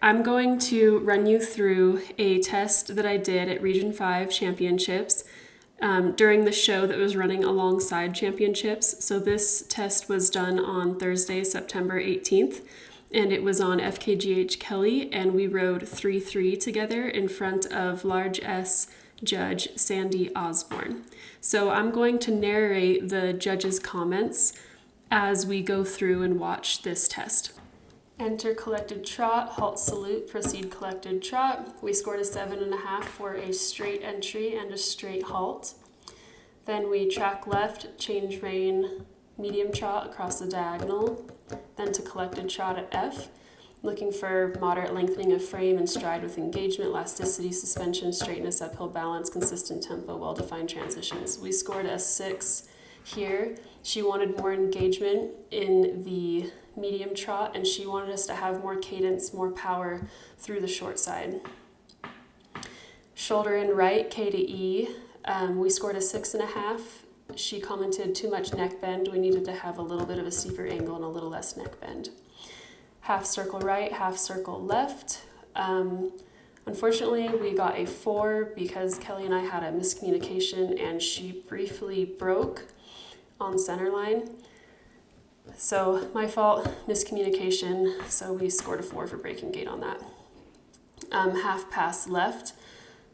I'm going to run you through a test that I did at Region 5 Championships during the show that was running alongside Championships. So this test was done on Thursday, September 18th, and it was on FKGH Kelly, and we rode 3-3 together in front of large S judge Sandy Osborn. So I'm going to narrate the judge's comments as we go through and watch this test. Enter collected trot, halt salute, proceed collected trot. We scored a 7.5 for a straight entry and a straight halt. Then we track left, change rein, medium trot across the diagonal. Then to collected trot at F, looking for moderate lengthening of frame and stride with engagement, elasticity, suspension, straightness, uphill balance, consistent tempo, well-defined transitions. We scored a 6 here. She wanted more engagement in the medium trot, and she wanted us to have more cadence, more power through the short side. Shoulder in right, K to E. We scored a 6.5. She commented too much neck bend. We needed to have a little bit of a steeper angle and a little less neck bend. Half circle right, half circle left. Unfortunately, we got a 4 because Kelly and I had a miscommunication and she briefly broke on center line. So my fault, miscommunication, so we scored a 4 for breaking gait on that. Half pass left,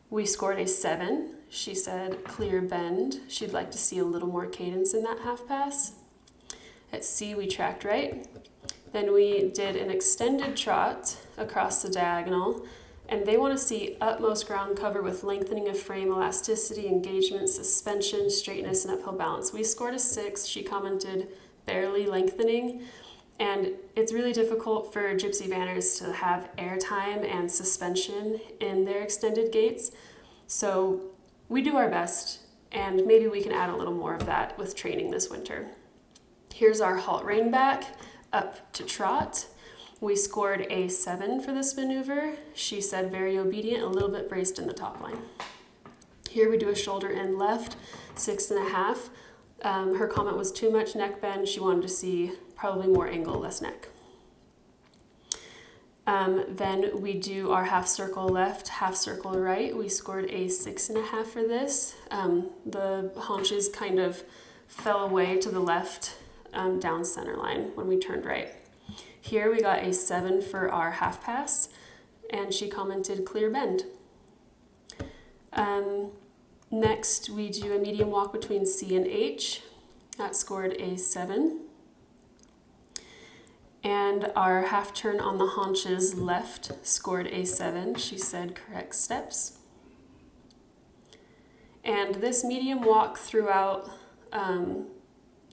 we scored a 7. She said clear bend. She'd like to see a little more cadence in that half pass. At C, we tracked right. Then we did an extended trot across the diagonal, and they want to see utmost ground cover with lengthening of frame, elasticity, engagement, suspension, straightness, and uphill balance. We scored a 6. She commented barely lengthening, and it's really difficult for Gypsy Vanners to have air time and suspension in their extended gaits. So we do our best, and maybe we can add a little more of that with training this winter. Here's our halt rein back up to trot. We scored a 7 for this maneuver. She said very obedient, a little bit braced in the top line. Here we do a shoulder in left, 6.5. Her comment was too much neck bend. She wanted to see probably more angle, less neck. Then we do our half circle left, half circle right. We scored a 6.5 for this. The haunches kind of fell away to the left down center line when we turned right. Here we got a 7 for our half pass, and she commented clear bend. Next, we do a medium walk between C and H. That scored a 7. And our half turn on the haunches left scored a 7. She said correct steps. And this medium walk throughout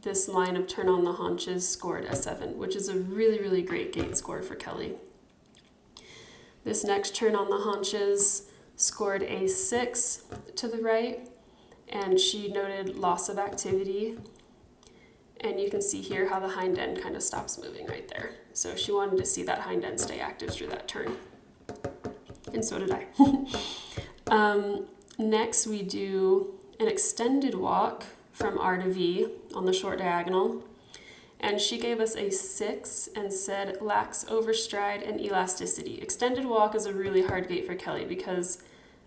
this line of turn on the haunches scored a 7, which is a really, really great gait score for Kelly. This next turn on the haunches scored a 6 to the right, and she noted loss of activity. And you can see here how the hind end kind of stops moving right there. So she wanted to see that hind end stay active through that turn. And so did I. Next, we do an extended walk from R to V on the short diagonal. And she gave us a 6 and said lacks overstride and elasticity. Extended walk is a really hard gait for Kelly because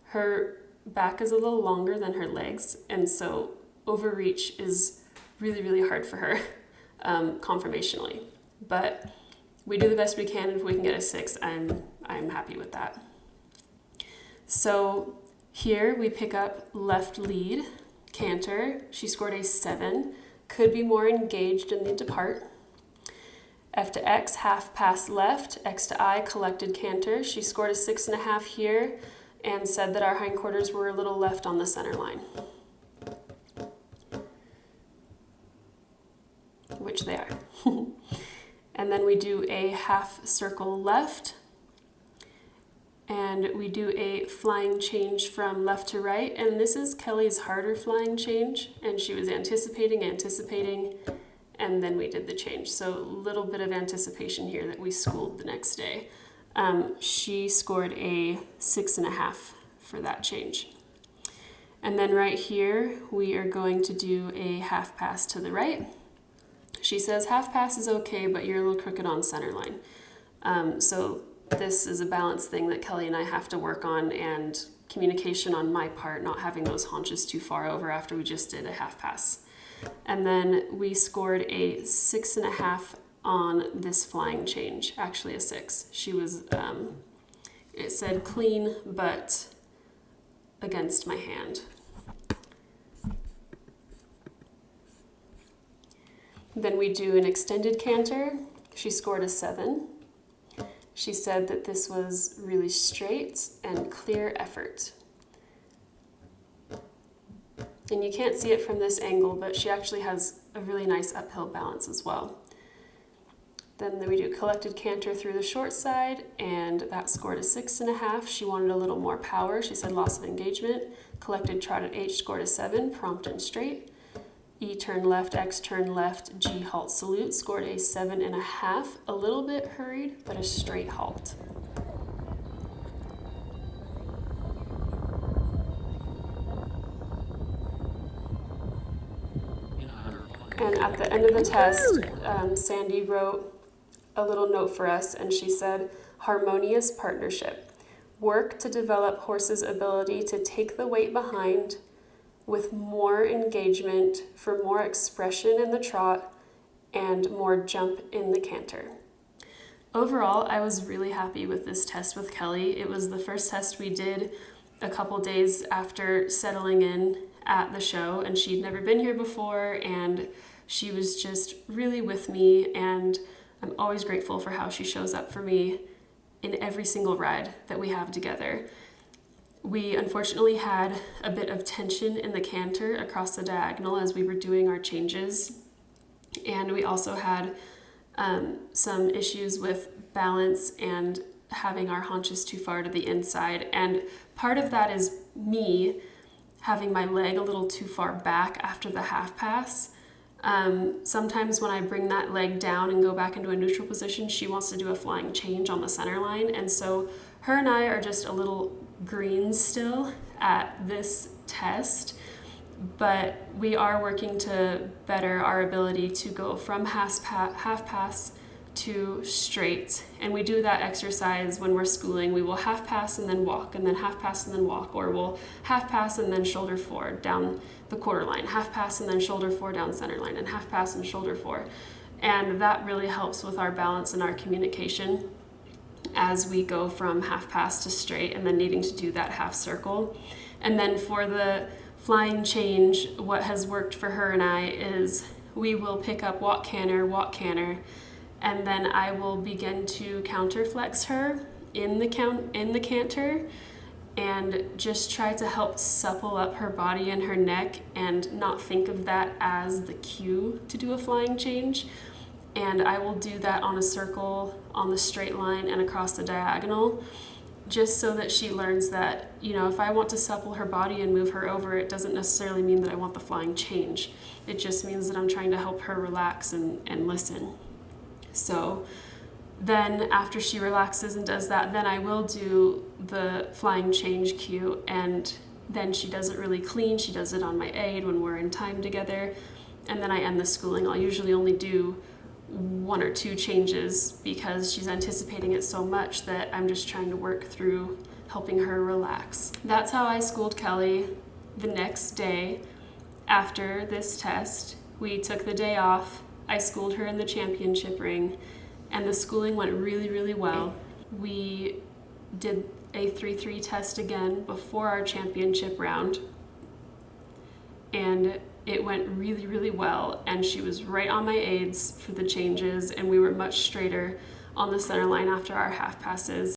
her back is a little longer than her legs, and so overreach is really, really hard for her conformationally. But we do the best we can, and if we can get a 6, I'm happy with that. So here we pick up left lead, canter. She scored a 7. Could be more engaged in the depart. F to X, half pass left. X to I, collected canter. She scored a 6.5 here and said that our hindquarters were a little left on the center line, which they are. And then we do a half circle left, and we do a flying change from left to right, and this is Kelly's harder flying change, and she was anticipating, and then we did the change. So a little bit of anticipation here that we schooled the next day. She scored a 6.5 for that change. And then right here, we are going to do a half pass to the right. She says half pass is okay, but you're a little crooked on center line. So this is a balance thing that Kelly and I have to work on, and communication on my part, not having those haunches too far over after we just did a half pass. And then we scored a 6.5 on this flying change, actually a 6. She was, it said clean, but against my hand. Then we do an extended canter. She scored a 7. She said that this was really straight and clear effort. And you can't see it from this angle, but she actually has a really nice uphill balance as well. Then we do collected canter through the short side, and that scored a 6.5. She wanted a little more power. She said loss of engagement. Collected trot at H scored a 7, prompt and straight. E turn left, X turn left, G halt salute scored a 7.5. A little bit hurried, but a straight halt. And at the end of the test, Sandy wrote a little note for us, and she said, harmonious partnership. Work to develop horse's ability to take the weight behind with more engagement for more expression in the trot and more jump in the canter. Overall, I was really happy with this test with Kelly. It was the first test we did a couple days after settling in at the show, and she'd never been here before, and she was just really with me, and I'm always grateful for how she shows up for me in every single ride that we have together. We unfortunately had a bit of tension in the canter across the diagonal as we were doing our changes, and we also had some issues with balance and having our haunches too far to the inside, and part of that is me having my leg a little too far back after the half pass. Sometimes when I bring that leg down and go back into a neutral position, she wants to do a flying change on the center line, and so her and I are just a little green still at this test, but we are working to better our ability to go from half pass to straight, and we do that exercise when we're schooling. We will half pass and then walk, and then half pass and then walk, or we'll half pass and then shoulder 4 down the quarter line, half pass and then shoulder 4 down center line, and half pass and shoulder 4, and that really helps with our balance and our communication as we go from half pass to straight and then needing to do that half circle. And then for the flying change, what has worked for her and I is we will pick up walk canter, and then I will begin to counter flex her in the canter and just try to help supple up her body and her neck and not think of that as the cue to do a flying change. And I will do that on a circle, on the straight line, and across the diagonal, just so that she learns that, you know, if I want to supple her body and move her over, it doesn't necessarily mean that I want the flying change. It just means that I'm trying to help her relax and listen. So then after she relaxes and does that, then I will do the flying change cue, and then she does it really clean. She does it on my aid when we're in time together, and then I end the schooling. I'll usually only do 1 or 2 changes because she's anticipating it so much that I'm just trying to work through helping her relax. That's how I schooled Kelly. The next day after this test, we took the day off. I schooled her in the championship ring, and the schooling went really, really well. We did a 3-3 test again before our championship round, and it went really, really well, and she was right on my aids for the changes, and we were much straighter on the center line after our half passes.